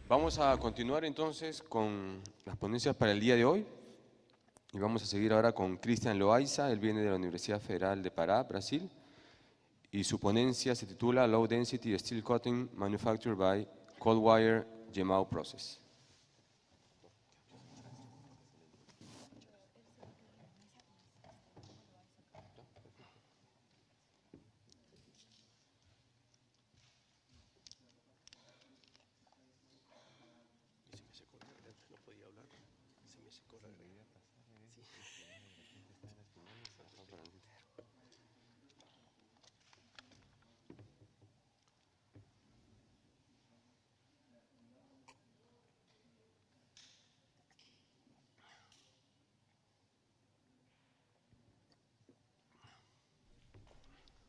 Vamos a continuar entonces con las ponencias para el día de hoy y vamos a seguir ahora con Cristian Loaiza. Él viene de la Universidad Federal de Pará, Brasil, y su ponencia se titula Low Density Steel Cutting Manufactured by Cold Wire Gemau Process.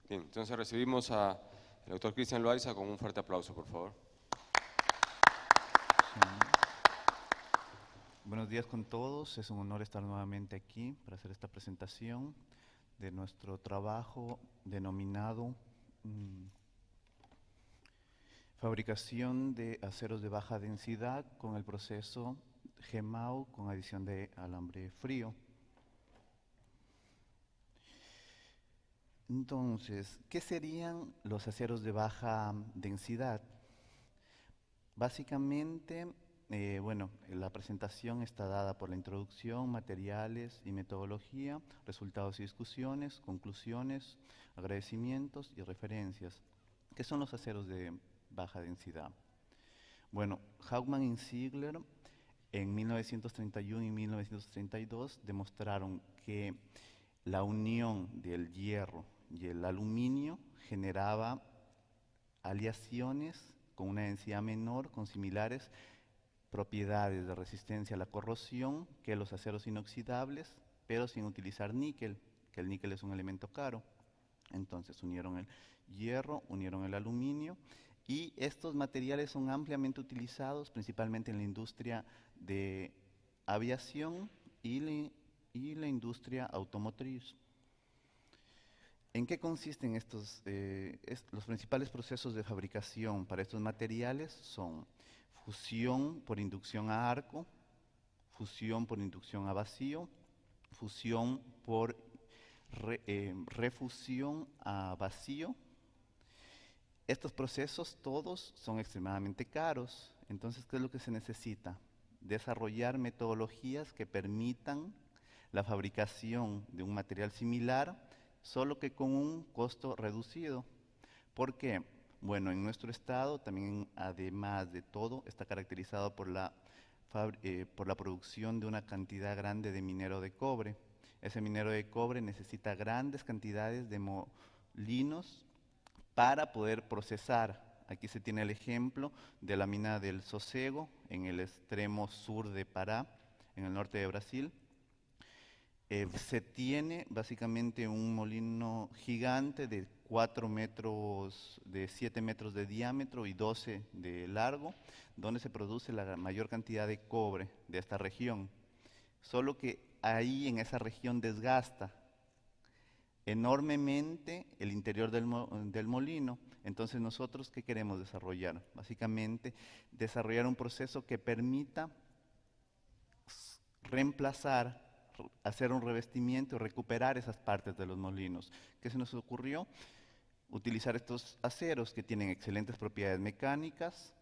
Bien, entonces recibimos al doctor Cristian Loaiza con un fuerte aplauso, por favor. Buenos días con todos, es un honor estar nuevamente aquí para hacer esta presentación de nuestro trabajo denominado fabricación de aceros de baja densidad con el proceso Gemau con adición de alambre frío. Entonces, ¿qué serían los aceros de baja densidad? Básicamente, la presentación está dada por la introducción, materiales y metodología, resultados y discusiones, conclusiones, agradecimientos y referencias. ¿Qué son los aceros de baja densidad? Bueno, Hauptmann y Ziegler en 1931 y 1932 demostraron que la unión del hierro y el aluminio generaba aleaciones con una densidad menor, con similares propiedades de resistencia a la corrosión que los aceros inoxidables, pero sin utilizar níquel, que el níquel es un elemento caro. Entonces unieron el hierro, unieron el aluminio, y estos materiales son ampliamente utilizados, principalmente en la industria de aviación y la industria automotriz. ¿En qué consisten estos? Los principales procesos de fabricación para estos materiales son fusión por inducción a arco, fusión por inducción a vacío, fusión por refusión a vacío. Estos procesos todos son extremadamente caros. Entonces, ¿qué es lo que se necesita? Desarrollar metodologías que permitan la fabricación de un material similar, solo que con un costo reducido. ¿Por qué? Bueno, en nuestro estado también, además de todo, está caracterizado por la producción de una cantidad grande de minero de cobre. Ese minero de cobre necesita grandes cantidades de molinos para poder procesar. Aquí se tiene el ejemplo de la mina del Sosego, en el extremo sur de Pará, en el norte de Brasil. Se tiene básicamente un molino gigante de 4 metros, de 7 metros de diámetro y 12 de largo, donde se produce la mayor cantidad de cobre de esta región. Solo que ahí en esa región desgasta enormemente el interior del molino. Entonces nosotros, ¿qué queremos desarrollar? Básicamente desarrollar un proceso que permita reemplazar, hacer un revestimiento y recuperar esas partes de los molinos. ¿Qué se nos ocurrió? Utilizar estos aceros que tienen excelentes propiedades mecánicas,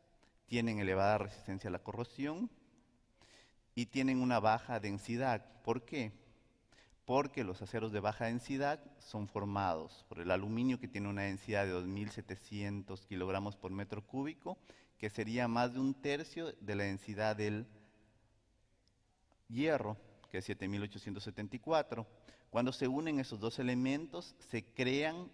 tienen elevada resistencia a la corrosión y tienen una baja densidad. ¿Por qué? Porque los aceros de baja densidad son formados por el aluminio, que tiene una densidad de 2.700 kilogramos por metro cúbico, que sería más de un tercio de la densidad del hierro, que es 7.874. Cuando se unen esos dos elementos, se crean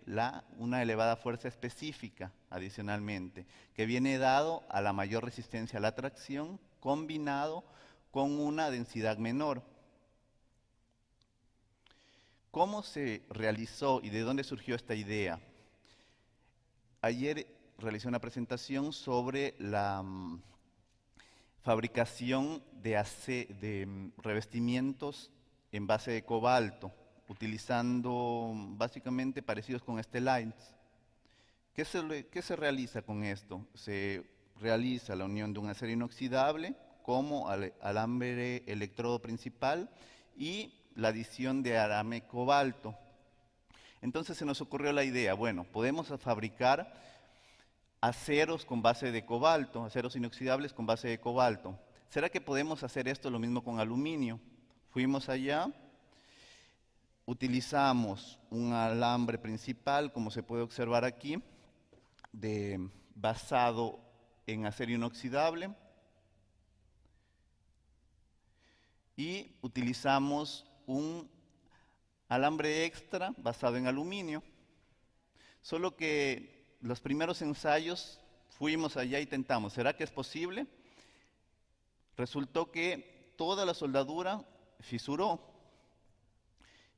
una elevada fuerza específica adicionalmente, que viene dado a la mayor resistencia a la tracción, combinado con una densidad menor. ¿Cómo se realizó y de dónde surgió esta idea? Ayer realicé una presentación sobre la fabricación de revestimientos en base de cobalto, utilizando básicamente parecidos con Stellite. ¿Qué se realiza con esto? Se realiza la unión de un acero inoxidable como alambre electrodo principal y la adición de arame cobalto. Entonces se nos ocurrió la idea, bueno, podemos fabricar aceros con base de cobalto, aceros inoxidables con base de cobalto. ¿Será que podemos hacer esto lo mismo con aluminio? Fuimos allá, utilizamos un alambre principal, como se puede observar aquí, basado en acero inoxidable, y utilizamos un alambre extra basado en aluminio. Solo que los primeros ensayos fuimos allá y tentamos, ¿será que es posible? Resultó que toda la soldadura fisuró.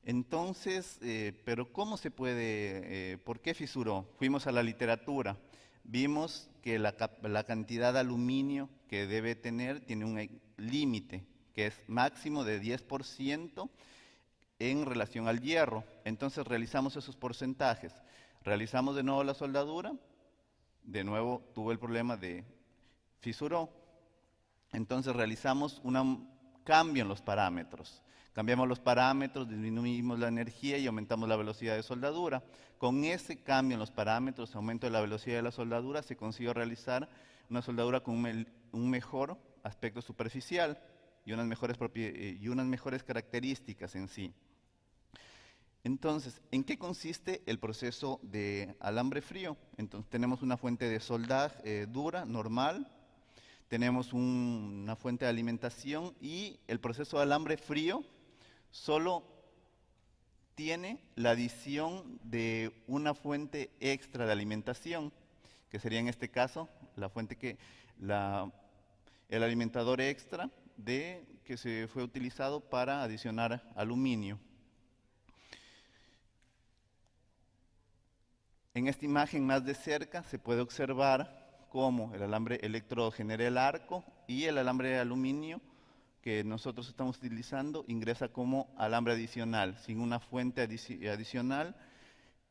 Entonces, ¿pero cómo se puede, por qué fisuró? Fuimos a la literatura, vimos que la cantidad de aluminio que debe tener tiene un límite, que es máximo de 10% en relación al hierro. Entonces realizamos esos porcentajes. Realizamos de nuevo la soldadura, de nuevo tuvo el problema de fisuró. Entonces realizamos un cambio en los parámetros. Cambiamos los parámetros, disminuimos la energía y aumentamos la velocidad de soldadura. Con ese cambio en los parámetros, aumento de la velocidad de la soldadura, se consiguió realizar una soldadura con un mejor aspecto superficial y unas mejores características en sí. Entonces, ¿en qué consiste el proceso de alambre frío? Entonces, tenemos una fuente de soldaje dura, normal, tenemos una fuente de alimentación y el proceso de alambre frío solo tiene la adición de una fuente extra de alimentación, que sería en este caso la fuente el alimentador extra que se fue utilizado para adicionar aluminio. En esta imagen más de cerca se puede observar cómo el alambre electrodo genera el arco y el alambre de aluminio que nosotros estamos utilizando ingresa como alambre adicional, sin una fuente adicional.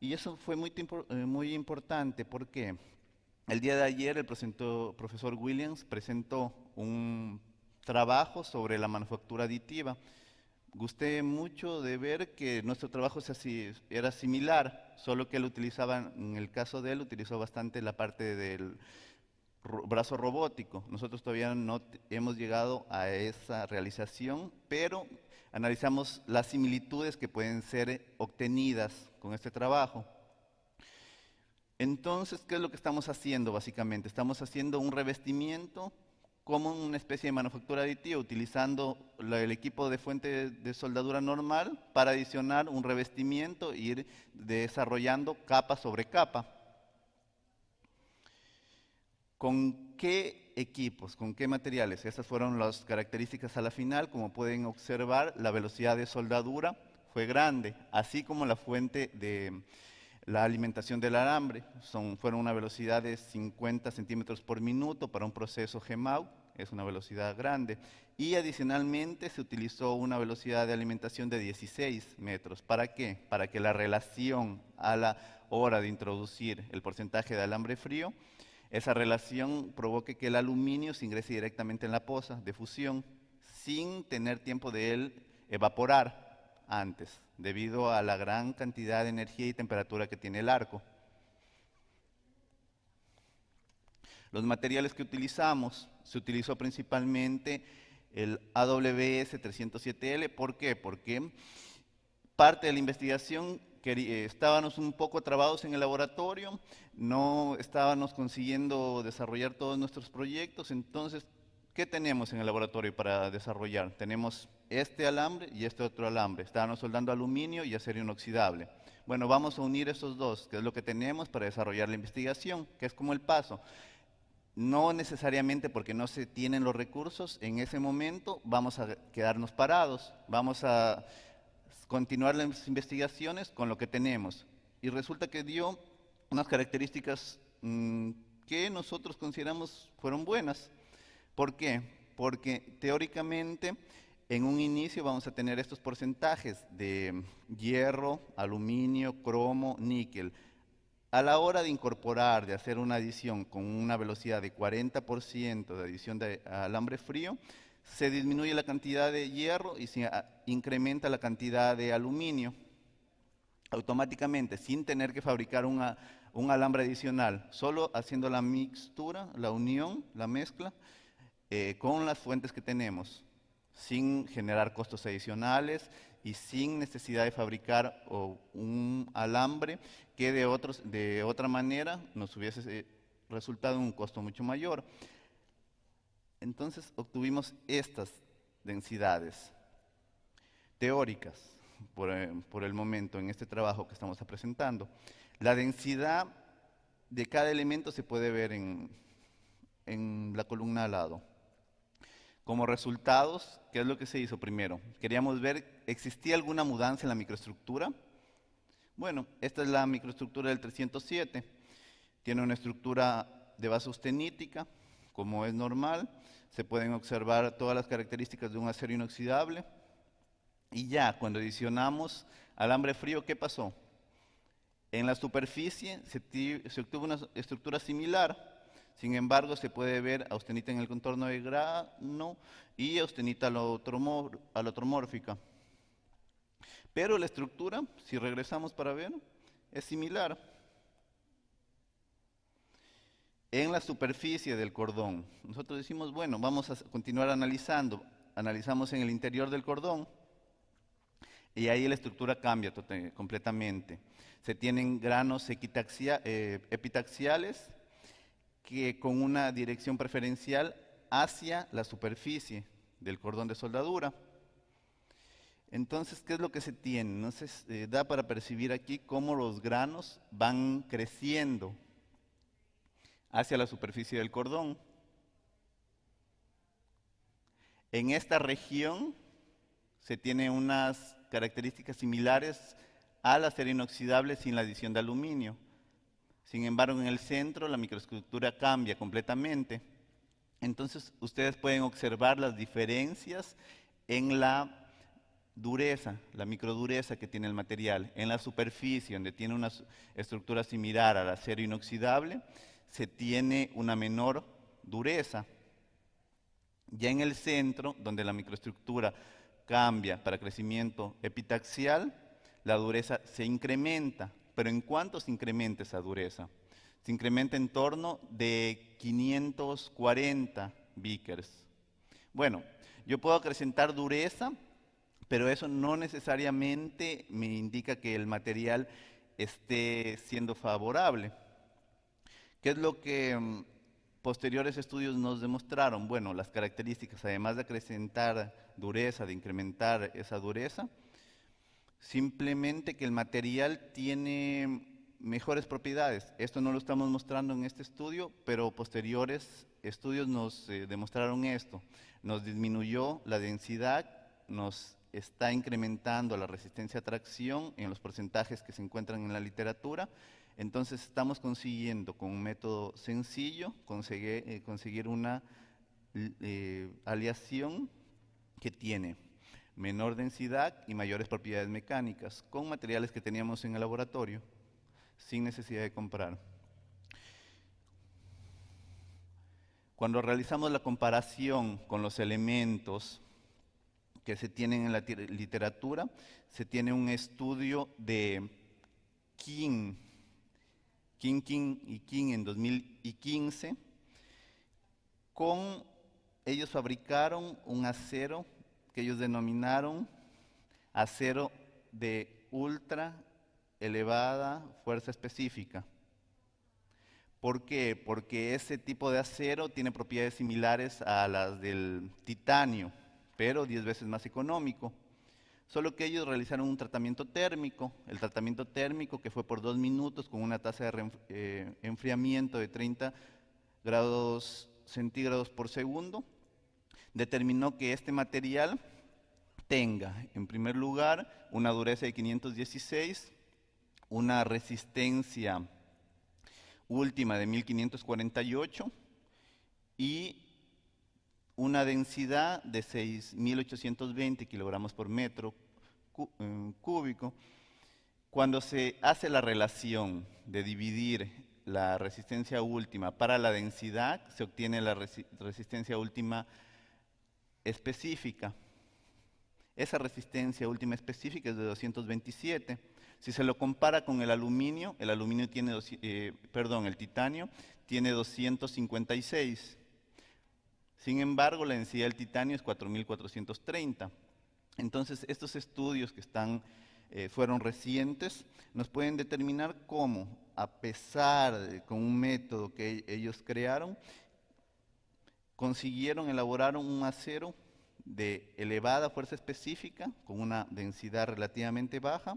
Y eso fue muy importante porque el día de ayer el profesor Williams presentó un trabajo sobre la manufactura aditiva. Gusté mucho de ver que nuestro trabajo era similar, solo que él utilizaba, en el caso de él, utilizó bastante la parte del brazo robótico. Nosotros todavía no hemos llegado a esa realización, pero analizamos las similitudes que pueden ser obtenidas con este trabajo. Entonces, ¿qué es lo que estamos haciendo básicamente? Estamos haciendo un revestimiento como una especie de manufactura aditiva, utilizando el equipo de fuente de soldadura normal para adicionar un revestimiento e ir desarrollando capa sobre capa. ¿Con qué equipos, con qué materiales? Esas fueron las características a la final. Como pueden observar, la velocidad de soldadura fue grande, así como la fuente de la alimentación del alambre. Fueron una velocidad de 50 centímetros por minuto para un proceso GMAU, es una velocidad grande. Y adicionalmente se utilizó una velocidad de alimentación de 16 metros. ¿Para qué? Para que la relación a la hora de introducir el porcentaje de alambre frío, esa relación provoque que el aluminio se ingrese directamente en la poza de fusión sin tener tiempo de él evaporar antes, debido a la gran cantidad de energía y temperatura que tiene el arco. Los materiales que utilizamos, se utilizó principalmente el AWS 307L. ¿Por qué? Porque parte de la investigación estábamos un poco trabados en el laboratorio, no estábamos consiguiendo desarrollar todos nuestros proyectos. Entonces, ¿qué tenemos en el laboratorio para desarrollar? Tenemos este alambre y este otro alambre. Estábamos soldando aluminio y acero inoxidable. Bueno, vamos a unir esos dos, que es lo que tenemos para desarrollar la investigación, que es como el paso. No necesariamente porque no se tienen los recursos, en ese momento vamos a quedarnos parados, vamos a continuar las investigaciones con lo que tenemos. Y resulta que dio unas características que nosotros consideramos fueron buenas. ¿Por qué? Porque teóricamente en un inicio vamos a tener estos porcentajes de hierro, aluminio, cromo, níquel. A la hora de incorporar, de hacer una adición con una velocidad de 40% de adición de alambre frío, se disminuye la cantidad de hierro y se incrementa la cantidad de aluminio. Automáticamente, sin tener que fabricar un alambre adicional, solo haciendo la mixtura, la unión, la mezcla, con las fuentes que tenemos, sin generar costos adicionales y sin necesidad de fabricar un alambre que de otra manera nos hubiese resultado en un costo mucho mayor. Entonces obtuvimos estas densidades teóricas por el momento en este trabajo que estamos presentando. La densidad de cada elemento se puede ver en la columna al lado. Como resultados, ¿qué es lo que se hizo primero? Queríamos ver, ¿existía alguna mudanza en la microestructura? Bueno, esta es la microestructura del 307. Tiene una estructura de base austenítica, como es normal. Se pueden observar todas las características de un acero inoxidable. Y ya, cuando adicionamos alambre frío, ¿qué pasó? En la superficie se obtuvo una estructura similar. Sin embargo, se puede ver austenita en el contorno de grano y austenita alotromórfica. Pero la estructura, si regresamos para ver, es similar. En la superficie del cordón, nosotros decimos, bueno, vamos a continuar analizando. Analizamos en el interior del cordón y ahí la estructura cambia completamente. Se tienen granos epitaxiales que con una dirección preferencial hacia la superficie del cordón de soldadura. Entonces, ¿qué es lo que se tiene? Entonces, da para percibir aquí cómo los granos van creciendo hacia la superficie del cordón. En esta región se tiene unas características similares al acero inoxidable sin la adición de aluminio. Sin embargo, en el centro la microestructura cambia completamente. Entonces, ustedes pueden observar las diferencias en la dureza, la microdureza que tiene el material. En la superficie, donde tiene una estructura similar al acero inoxidable, se tiene una menor dureza. Ya en el centro, donde la microestructura cambia para crecimiento epitaxial, la dureza se incrementa. Pero ¿en cuánto se incrementa esa dureza? Se incrementa en torno de 540 Vickers. Bueno, yo puedo acrecentar dureza, pero eso no necesariamente me indica que el material esté siendo favorable. ¿Qué es lo que posteriores estudios nos demostraron? Bueno, las características, además de acrecentar dureza, de incrementar esa dureza, simplemente que el material tiene mejores propiedades. Esto no lo estamos mostrando en este estudio, pero posteriores estudios nos demostraron esto. Nos disminuyó la densidad, nos está incrementando la resistencia a tracción en los porcentajes que se encuentran en la literatura. Entonces estamos consiguiendo con un método sencillo conseguir una aleación que tiene menor densidad y mayores propiedades mecánicas, con materiales que teníamos en el laboratorio, sin necesidad de comprar. Cuando realizamos la comparación con los elementos que se tienen en la literatura, se tiene un estudio de King y King en 2015, ellos fabricaron un acero que ellos denominaron acero de ultra elevada fuerza específica. ¿Por qué? Porque ese tipo de acero tiene propiedades similares a las del titanio, pero 10 veces más económico. Solo que ellos realizaron un tratamiento térmico. El tratamiento térmico, que fue por 2 minutos con una tasa de enfriamiento de 30 grados centígrados por segundo, determinó que este material tenga, en primer lugar, una dureza de 516, una resistencia última de 1548 y una densidad de 6.820 kilogramos por metro cúbico. Cuando se hace la relación de dividir la resistencia última para la densidad, se obtiene la resistencia última específica. Esa resistencia última específica es de 227. Si se lo compara con el aluminio tiene, el titanio tiene 256. Sin embargo, la densidad del titanio es 4430. Entonces, estos estudios que fueron recientes, nos pueden determinar cómo, a pesar de con un método que ellos crearon, consiguieron elaborar un acero de elevada fuerza específica, con una densidad relativamente baja.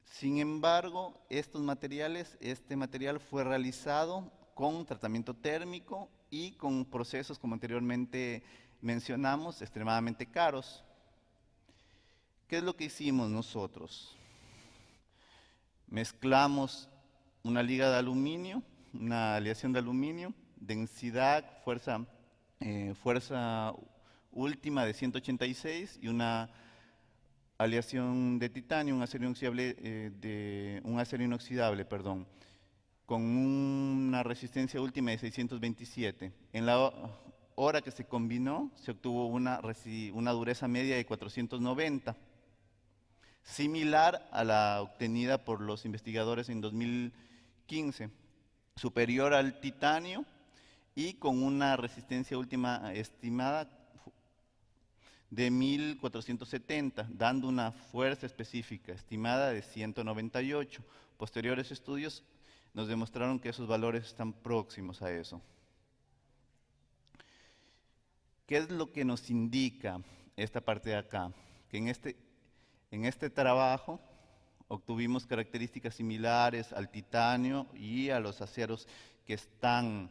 Sin embargo, este material fue realizado con tratamiento térmico y con procesos, como anteriormente mencionamos, extremadamente caros. ¿Qué es lo que hicimos nosotros? Mezclamos una liga de aluminio, una aleación de aluminio, densidad, fuerza última de 186 y una aleación de titanio, un acero inoxidable, con una resistencia última de 627. En la hora que se combinó, se obtuvo una dureza media de 490, similar a la obtenida por los investigadores en 2015, superior al titanio y con una resistencia última estimada de 1470, dando una fuerza específica estimada de 198. Posteriores estudios nos demostraron que esos valores están próximos a eso. ¿Qué es lo que nos indica esta parte de acá? Que en este trabajo obtuvimos características similares al titanio y a los aceros que están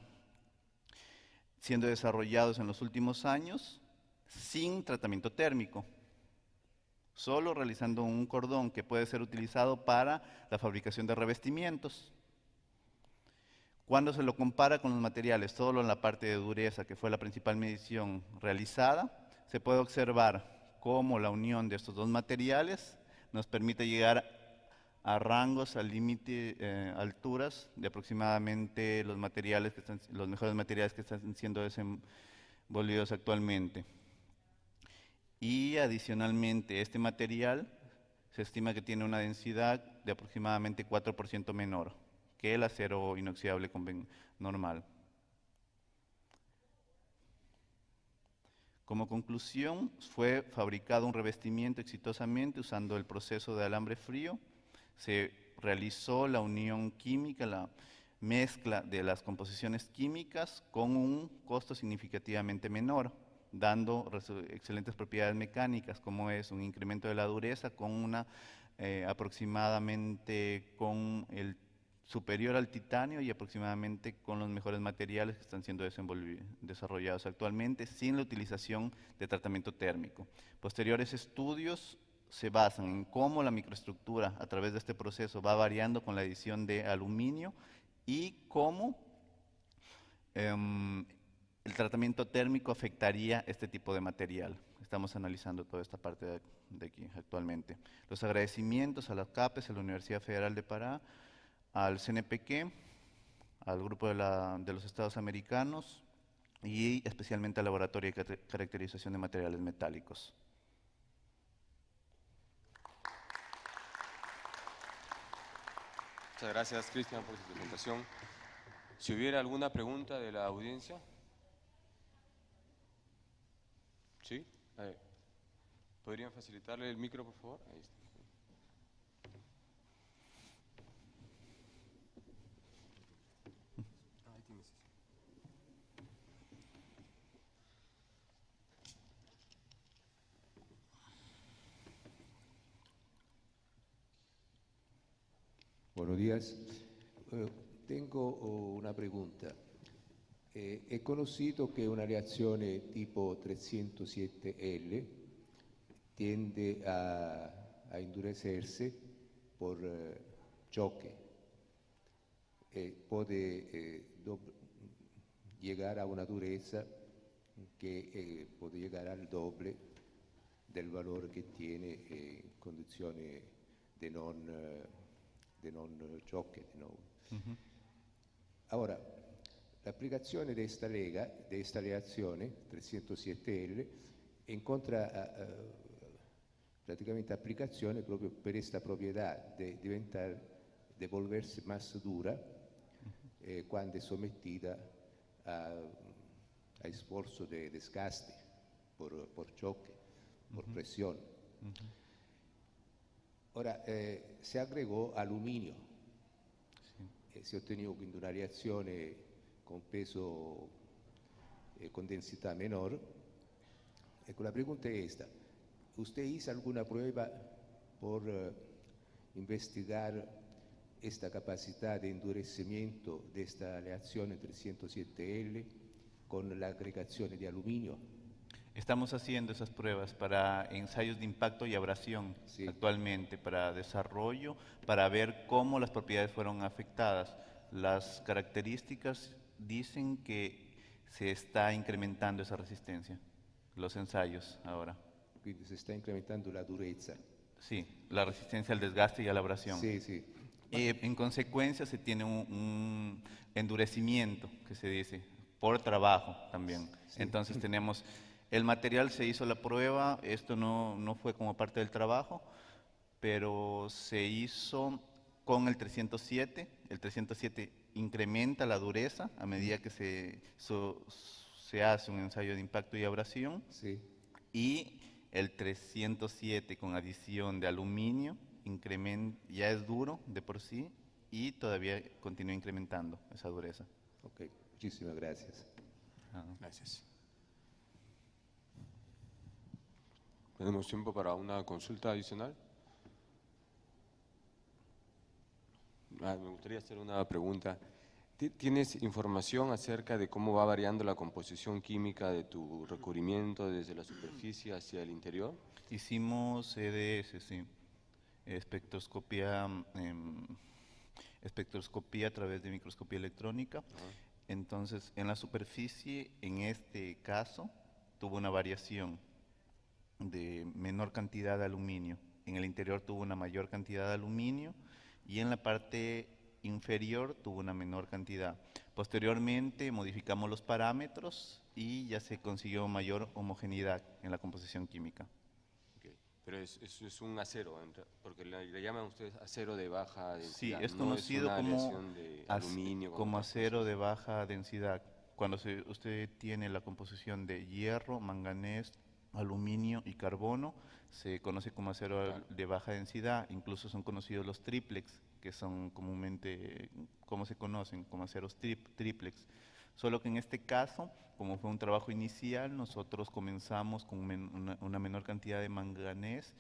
siendo desarrollados en los últimos años, sin tratamiento térmico, solo realizando un cordón que puede ser utilizado para la fabricación de revestimientos. Cuando se lo compara con los materiales, solo en la parte de dureza, que fue la principal medición realizada, se puede observar cómo la unión de estos dos materiales nos permite llegar a rangos, al límite, alturas de aproximadamente los mejores materiales que están siendo desenvolvidos actualmente. Y adicionalmente, este material se estima que tiene una densidad de aproximadamente 4% menor que el acero inoxidable normal. Como conclusión, fue fabricado un revestimiento exitosamente usando el proceso de alambre frío. Se realizó la unión química, la mezcla de las composiciones químicas con un costo significativamente menor, dando excelentes propiedades mecánicas, como es un incremento de la dureza con aproximadamente con el superior al titanio y aproximadamente con los mejores materiales que están siendo desarrollados actualmente, sin la utilización de tratamiento térmico. Posteriores estudios se basan en cómo la microestructura a través de este proceso va variando con la adición de aluminio y cómo el tratamiento térmico afectaría este tipo de material. Estamos analizando toda esta parte de aquí actualmente. Los agradecimientos a las CAPES, a la Universidad Federal de Pará, al CNPq, al Grupo de los Estados Americanos y especialmente al Laboratorio de Caracterización de Materiales Metálicos. Muchas gracias, Cristian, por su presentación. Si hubiera alguna pregunta de la audiencia. ¿Sí? ¿Podrían facilitarle el micro, por favor? Ahí está. Buenos días. Tengo una pregunta. È conosciuto che una reazione tipo 307L tiende a endurecerse por choque e puede llegar a una dureza che puede llegar al doble del valore che tiene in condizioni non ciocche. Ora, l'applicazione di questa leazione 307L incontra praticamente applicazione proprio per questa proprietà di volversi massa dura quando è sommettida a sforzo de desgaste por choque, por presión. Ora, se agregò aluminio, si otteneva quindi una reazione con peso e con densidad menor. Ecco, la pregunta es esta. ¿Usted hizo alguna prueba por investigar esta capacidad de endurecimiento de esta aleación 307L con la agregación de aluminio? Estamos haciendo esas pruebas para ensayos de impacto y abrasión Sí. actualmente, para desarrollo, para ver cómo las propiedades fueron afectadas. Las características dicen que se está incrementando esa resistencia, los ensayos ahora. Quindi si sta incrementando la durezza. Sí, la resistencia al desgaste y a la abrasión. Sì, sì. En consecuencia se tiene un endurecimiento, que se dice, por trabajo también. Sí. Entonces tenemos, el material se hizo la prueba, esto no fue como parte del trabajo, pero se hizo con el 307. El 307 incrementa la dureza a medida que se hace un ensayo de impacto y abrasión. Sì. Y el 307 con adición de aluminio ya es duro de por sí y todavía continúa incrementando esa dureza. Ok, muchísimas gracias. Gracias. ¿Tenemos tiempo para una consulta adicional? Me gustaría hacer una pregunta. ¿Tienes información acerca de cómo va variando la composición química de tu recubrimiento desde la superficie hacia el interior? Hicimos EDS, sí. Espectroscopía a través de microscopía electrónica. Entonces, en la superficie, en este caso, tuvo una variación de menor cantidad de aluminio. En el interior tuvo una mayor cantidad de aluminio y en la parte inferior tuvo una menor cantidad. Posteriormente modificamos los parámetros y ya se consiguió mayor homogeneidad en la composición química. Okay. Pero eso es un acero, porque le llaman ustedes acero de baja densidad. Sí, es no conocido es una como, aleación de aluminio, como acero de baja densidad. Cuando usted tiene la composición de hierro, manganés, aluminio y carbono, se conoce como acero de baja densidad. Incluso son conocidos los triplex, que son comúnmente, como se conocen, como aceros triplex. Solo que en este caso, como fue un trabajo inicial, nosotros comenzamos con una menor cantidad de manganés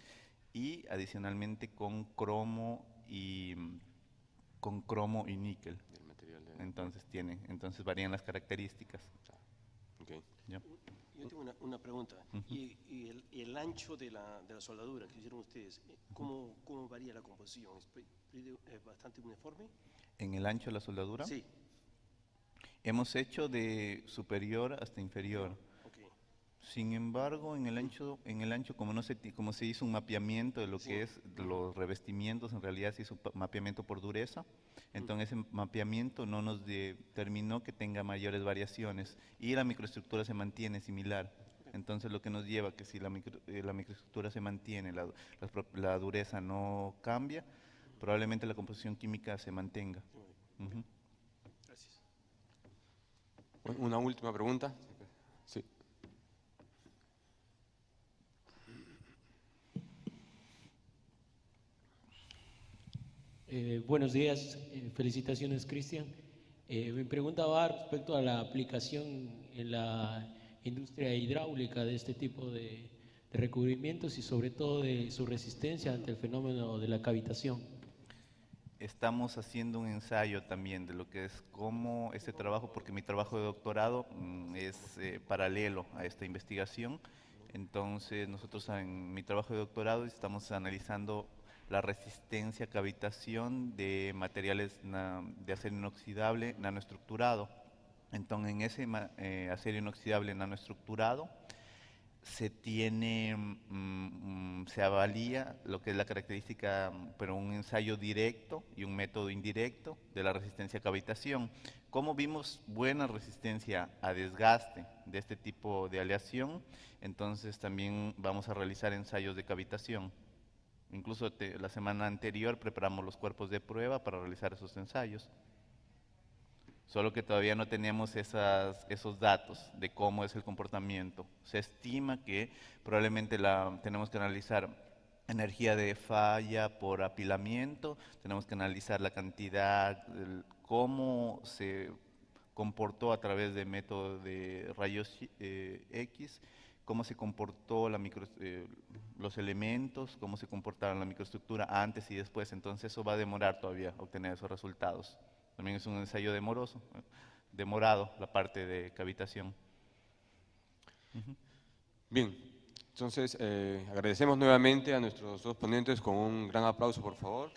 y adicionalmente con cromo y níquel. del material de... Entonces varían las características. Okay. ¿Ya? Yo tengo una pregunta. ¿Y el ancho de la soldadura que hicieron ustedes, cómo varía la composición? ¿Es bastante uniforme? ¿En el ancho de la soldadura? Sí. Hemos hecho de superior hasta inferior. Okay. Sin embargo, en el ancho como se hizo un mapeamiento de lo que es los revestimientos, en realidad se hizo un mapeamiento por dureza, entonces ese mapeamiento no nos determinó que tenga mayores variaciones y la microestructura se mantiene similar. Entonces lo que nos lleva a que si la microestructura se mantiene, la dureza no cambia, probablemente la composición química se mantenga. Gracias. Una última pregunta. Sí. Buenos días, felicitaciones, Cristian. Mi pregunta va respecto a la aplicación en la industria hidráulica de este tipo de recubrimientos y sobre todo de su resistencia ante el fenómeno de la cavitación. Estamos haciendo un ensayo también de lo que es cómo este trabajo, porque mi trabajo de doctorado es paralelo a esta investigación. Entonces nosotros en mi trabajo de doctorado estamos analizando la resistencia a cavitación de materiales de acero inoxidable nanoestructurado. Entonces en ese acero inoxidable nanoestructurado se tiene, se avalía lo que es la característica, pero un ensayo directo y un método indirecto de la resistencia a cavitación. Como vimos buena resistencia a desgaste de este tipo de aleación, entonces también vamos a realizar ensayos de cavitación. Incluso la semana anterior preparamos los cuerpos de prueba para realizar esos ensayos. Solo que todavía no teníamos esos datos de cómo es el comportamiento. Se estima que probablemente tenemos que analizar energía de falla por apilamiento, tenemos que analizar la cantidad, cómo se comportó a través de método de rayos X, cómo se comportó los elementos, cómo se comportaron la microestructura antes y después. Entonces eso va a demorar todavía obtener esos resultados. También es un ensayo demorado la parte de cavitación. Bien, entonces agradecemos nuevamente a nuestros dos ponentes con un gran aplauso, por favor.